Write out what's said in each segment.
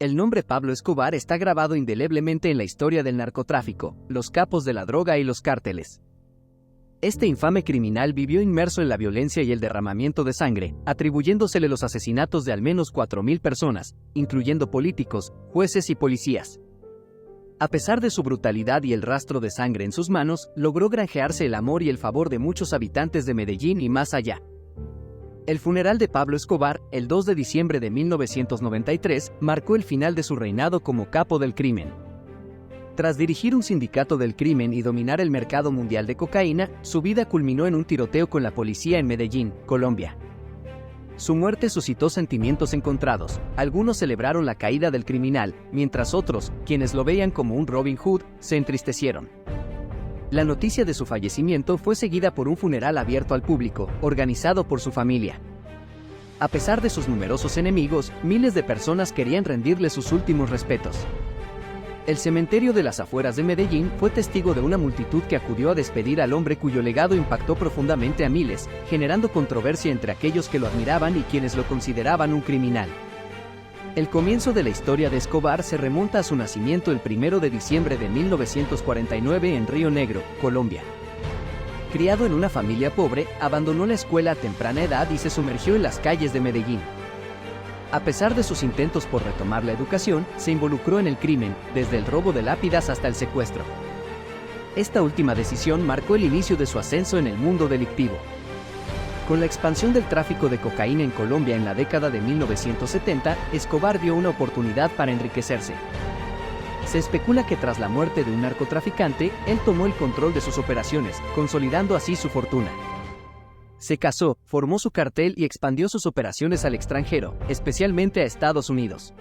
El nombre Pablo Escobar está grabado indeleblemente en la historia del narcotráfico, los capos de la droga y los cárteles. Este infame criminal vivió inmerso en la violencia y el derramamiento de sangre, atribuyéndosele los asesinatos de al menos 4.000 personas, incluyendo políticos, jueces y policías. A pesar de su brutalidad y el rastro de sangre en sus manos, logró granjearse el amor y el favor de muchos habitantes de Medellín y más allá. El funeral de Pablo Escobar, el 2 de diciembre de 1993, marcó el final de su reinado como capo del crimen. Tras dirigir un sindicato del crimen y dominar el mercado mundial de cocaína, su vida culminó en un tiroteo con la policía en Medellín, Colombia. Su muerte suscitó sentimientos encontrados. Algunos celebraron la caída del criminal, mientras otros, quienes lo veían como un Robin Hood, se entristecieron. La noticia de su fallecimiento fue seguida por un funeral abierto al público, organizado por su familia. A pesar de sus numerosos enemigos, miles de personas querían rendirle sus últimos respetos. El cementerio de las afueras de Medellín fue testigo de una multitud que acudió a despedir al hombre cuyo legado impactó profundamente a miles, generando controversia entre aquellos que lo admiraban y quienes lo consideraban un criminal. El comienzo de la historia de Escobar se remonta a su nacimiento el 1 de diciembre de 1949 en Río Negro, Colombia. Criado en una familia pobre, abandonó la escuela a temprana edad y se sumergió en las calles de Medellín. A pesar de sus intentos por retomar la educación, se involucró en el crimen, desde el robo de lápidas hasta el secuestro. Esta última decisión marcó el inicio de su ascenso en el mundo delictivo. Con la expansión del tráfico de cocaína en Colombia en la década de 1970, Escobar vio una oportunidad para enriquecerse. Se especula que tras la muerte de un narcotraficante, él tomó el control de sus operaciones, consolidando así su fortuna. Se casó, formó su cartel y expandió sus operaciones al extranjero, especialmente a Estados Unidos.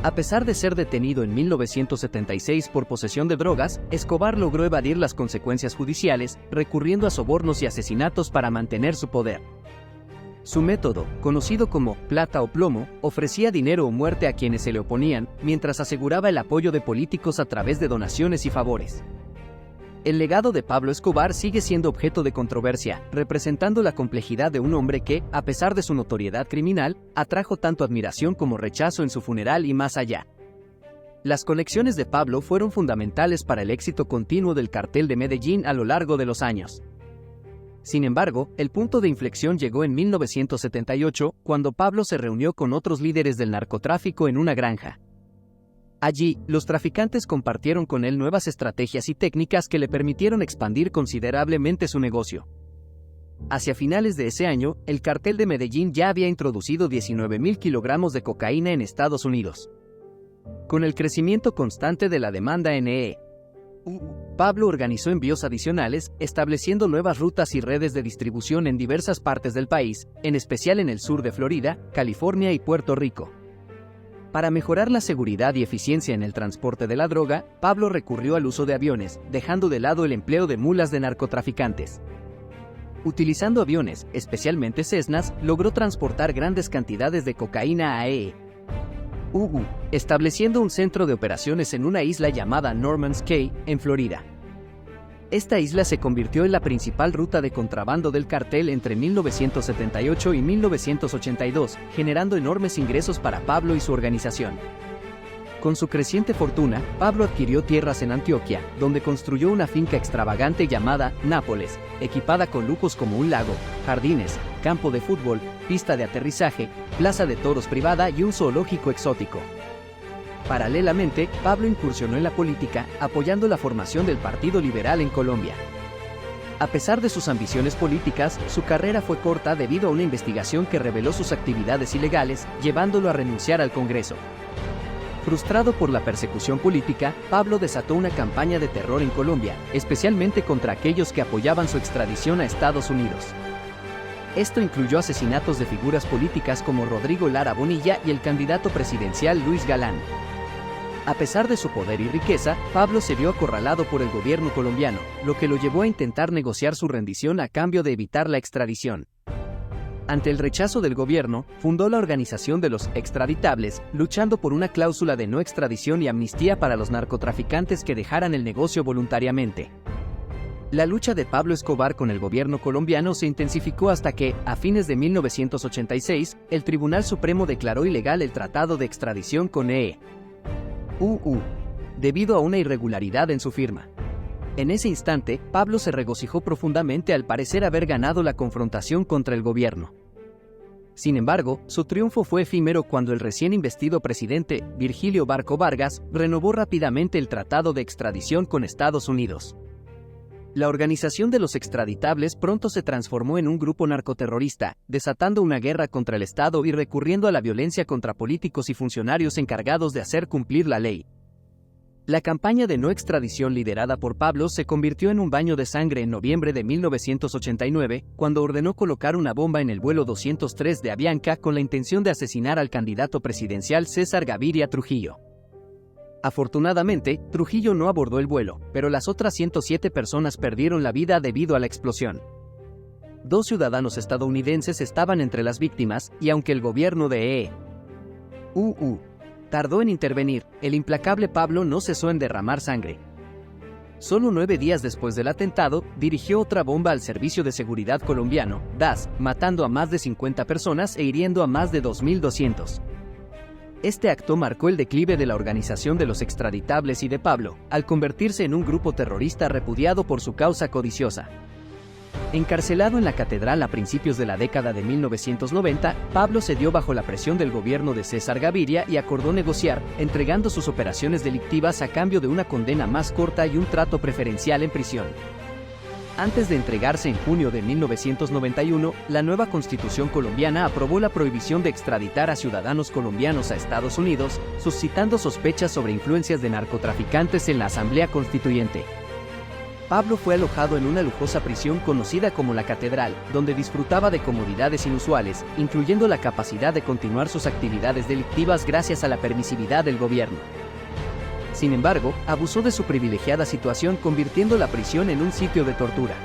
A pesar de ser detenido en 1976 por posesión de drogas, Escobar logró evadir las consecuencias judiciales, recurriendo a sobornos y asesinatos para mantener su poder. Su método, conocido como plata o plomo, ofrecía dinero o muerte a quienes se le oponían, mientras aseguraba el apoyo de políticos a través de donaciones y favores. El legado de Pablo Escobar sigue siendo objeto de controversia, representando la complejidad de un hombre que, a pesar de su notoriedad criminal, atrajo tanto admiración como rechazo en su funeral y más allá. Las conexiones de Pablo fueron fundamentales para el éxito continuo del cartel de Medellín a lo largo de los años. Sin embargo, el punto de inflexión llegó en 1978, cuando Pablo se reunió con otros líderes del narcotráfico en una granja. Allí, los traficantes compartieron con él nuevas estrategias y técnicas que le permitieron expandir considerablemente su negocio. Hacia finales de ese año, el cartel de Medellín ya había introducido 19.000 kilogramos de cocaína en Estados Unidos. Con el crecimiento constante de la demanda Pablo organizó envíos adicionales, estableciendo nuevas rutas y redes de distribución en diversas partes del país, en especial en el sur de Florida, California y Puerto Rico. Para mejorar la seguridad y eficiencia en el transporte de la droga, Pablo recurrió al uso de aviones, dejando de lado el empleo de mulas de narcotraficantes. Utilizando aviones, especialmente Cessnas, logró transportar grandes cantidades de cocaína a estableciendo un centro de operaciones en una isla llamada Norman's Cay, en Florida. Esta isla se convirtió en la principal ruta de contrabando del cartel entre 1978 y 1982, generando enormes ingresos para Pablo y su organización. Con su creciente fortuna, Pablo adquirió tierras en Antioquia, donde construyó una finca extravagante llamada Nápoles, equipada con lujos como un lago, jardines, campo de fútbol, pista de aterrizaje, plaza de toros privada y un zoológico exótico. Paralelamente, Pablo incursionó en la política, apoyando la formación del Partido Liberal en Colombia. A pesar de sus ambiciones políticas, su carrera fue corta debido a una investigación que reveló sus actividades ilegales, llevándolo a renunciar al Congreso. Frustrado por la persecución política, Pablo desató una campaña de terror en Colombia, especialmente contra aquellos que apoyaban su extradición a Estados Unidos. Esto incluyó asesinatos de figuras políticas como Rodrigo Lara Bonilla y el candidato presidencial Luis Galán. A pesar de su poder y riqueza, Pablo se vio acorralado por el gobierno colombiano, lo que lo llevó a intentar negociar su rendición a cambio de evitar la extradición. Ante el rechazo del gobierno, fundó la Organización de los Extraditables, luchando por una cláusula de no extradición y amnistía para los narcotraficantes que dejaran el negocio voluntariamente. La lucha de Pablo Escobar con el gobierno colombiano se intensificó hasta que, a fines de 1986, el Tribunal Supremo declaró ilegal el tratado de extradición con E.U., debido a una irregularidad en su firma. En ese instante, Pablo se regocijó profundamente al parecer haber ganado la confrontación contra el gobierno. Sin embargo, su triunfo fue efímero cuando el recién investido presidente, Virgilio Barco Vargas, renovó rápidamente el tratado de extradición con Estados Unidos. La organización de los extraditables pronto se transformó en un grupo narcoterrorista, desatando una guerra contra el Estado y recurriendo a la violencia contra políticos y funcionarios encargados de hacer cumplir la ley. La campaña de no extradición liderada por Pablo se convirtió en un baño de sangre en noviembre de 1989, cuando ordenó colocar una bomba en el vuelo 203 de Avianca con la intención de asesinar al candidato presidencial César Gaviria Trujillo. Afortunadamente, Trujillo no abordó el vuelo, pero las otras 107 personas perdieron la vida debido a la explosión. 2 ciudadanos estadounidenses estaban entre las víctimas, y aunque el gobierno de E.U. tardó en intervenir, el implacable Pablo no cesó en derramar sangre. Solo 9 días después del atentado, dirigió otra bomba al Servicio de Seguridad Colombiano, DAS, matando a más de 50 personas e hiriendo a más de 2.200. Este acto marcó el declive de la organización de los extraditables y de Pablo, al convertirse en un grupo terrorista repudiado por su causa codiciosa. Encarcelado en la catedral a principios de la década de 1990, Pablo cedió bajo la presión del gobierno de César Gaviria y acordó negociar, entregando sus operaciones delictivas a cambio de una condena más corta y un trato preferencial en prisión. Antes de entregarse en junio de 1991, la nueva Constitución colombiana aprobó la prohibición de extraditar a ciudadanos colombianos a Estados Unidos, suscitando sospechas sobre influencias de narcotraficantes en la Asamblea Constituyente. Pablo fue alojado en una lujosa prisión conocida como la Catedral, donde disfrutaba de comodidades inusuales, incluyendo la capacidad de continuar sus actividades delictivas gracias a la permisividad del gobierno. Sin embargo, abusó de su privilegiada situación convirtiendo la prisión en un sitio de tortura.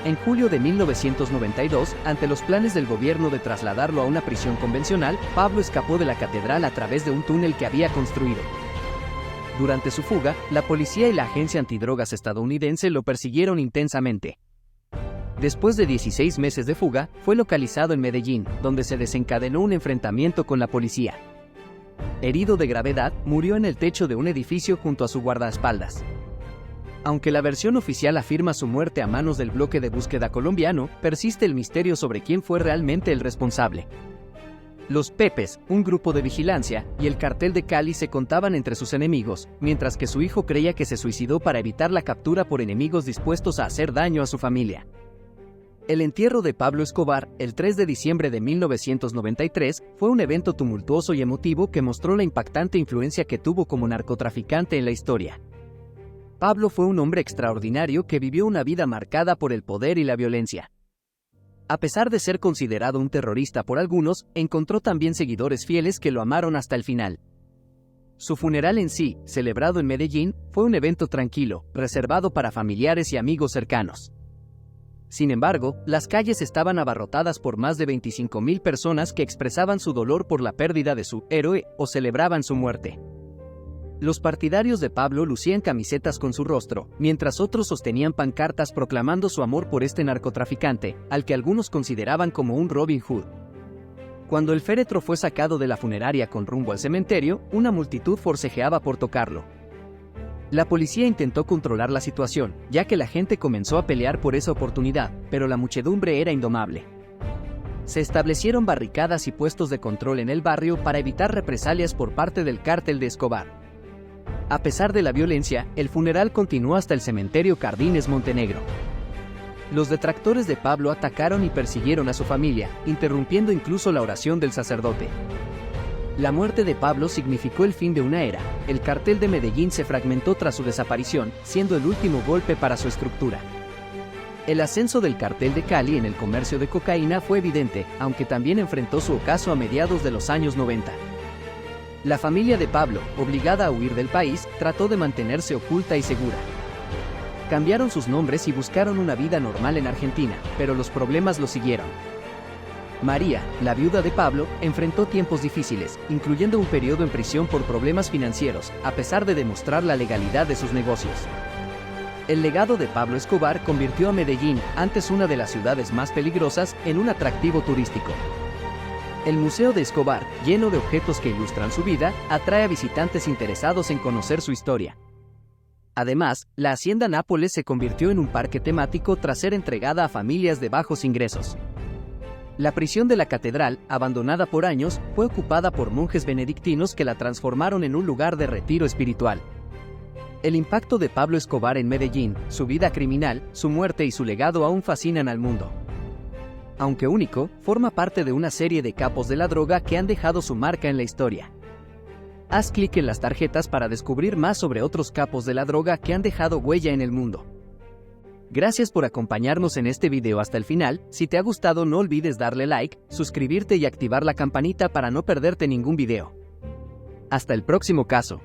En julio de 1992, ante los planes del gobierno de trasladarlo a una prisión convencional, Pablo escapó de la catedral a través de un túnel que había construido. Durante su fuga, la policía y la agencia antidrogas estadounidense lo persiguieron intensamente. Después de 16 meses de fuga, fue localizado en Medellín, donde se desencadenó un enfrentamiento con la policía. Herido de gravedad, murió en el techo de un edificio junto a su guardaespaldas. Aunque la versión oficial afirma su muerte a manos del bloque de búsqueda colombiano, persiste el misterio sobre quién fue realmente el responsable. Los Pepes, un grupo de vigilancia, y el cartel de Cali se contaban entre sus enemigos, mientras que su hijo creía que se suicidó para evitar la captura por enemigos dispuestos a hacer daño a su familia. El entierro de Pablo Escobar, el 3 de diciembre de 1993, fue un evento tumultuoso y emotivo que mostró la impactante influencia que tuvo como narcotraficante en la historia. Pablo fue un hombre extraordinario que vivió una vida marcada por el poder y la violencia. A pesar de ser considerado un terrorista por algunos, encontró también seguidores fieles que lo amaron hasta el final. Su funeral en sí, celebrado en Medellín, fue un evento tranquilo, reservado para familiares y amigos cercanos. Sin embargo, las calles estaban abarrotadas por más de 25.000 personas que expresaban su dolor por la pérdida de su héroe o celebraban su muerte. Los partidarios de Pablo lucían camisetas con su rostro, mientras otros sostenían pancartas proclamando su amor por este narcotraficante, al que algunos consideraban como un Robin Hood. Cuando el féretro fue sacado de la funeraria con rumbo al cementerio, una multitud forcejeaba por tocarlo. La policía intentó controlar la situación, ya que la gente comenzó a pelear por esa oportunidad, pero la muchedumbre era indomable. Se establecieron barricadas y puestos de control en el barrio para evitar represalias por parte del cártel de Escobar. A pesar de la violencia, el funeral continuó hasta el cementerio Cardines Montenegro. Los detractores de Pablo atacaron y persiguieron a su familia, interrumpiendo incluso la oración del sacerdote. La muerte de Pablo significó el fin de una era. El cartel de Medellín se fragmentó tras su desaparición, siendo el último golpe para su estructura. El ascenso del cartel de Cali en el comercio de cocaína fue evidente, aunque también enfrentó su ocaso a mediados de los años 90. La familia de Pablo, obligada a huir del país, trató de mantenerse oculta y segura. Cambiaron sus nombres y buscaron una vida normal en Argentina, pero los problemas lo siguieron. María, la viuda de Pablo, enfrentó tiempos difíciles, incluyendo un periodo en prisión por problemas financieros, a pesar de demostrar la legalidad de sus negocios. El legado de Pablo Escobar convirtió a Medellín, antes una de las ciudades más peligrosas, en un atractivo turístico. El Museo de Escobar, lleno de objetos que ilustran su vida, atrae a visitantes interesados en conocer su historia. Además, la Hacienda Nápoles se convirtió en un parque temático tras ser entregada a familias de bajos ingresos. La prisión de la catedral, abandonada por años, fue ocupada por monjes benedictinos que la transformaron en un lugar de retiro espiritual. El impacto de Pablo Escobar en Medellín, su vida criminal, su muerte y su legado aún fascinan al mundo. Aunque único, forma parte de una serie de capos de la droga que han dejado su marca en la historia. Haz clic en las tarjetas para descubrir más sobre otros capos de la droga que han dejado huella en el mundo. Gracias por acompañarnos en este video hasta el final. Si te ha gustado, no olvides darle like, suscribirte y activar la campanita para no perderte ningún video. Hasta el próximo caso.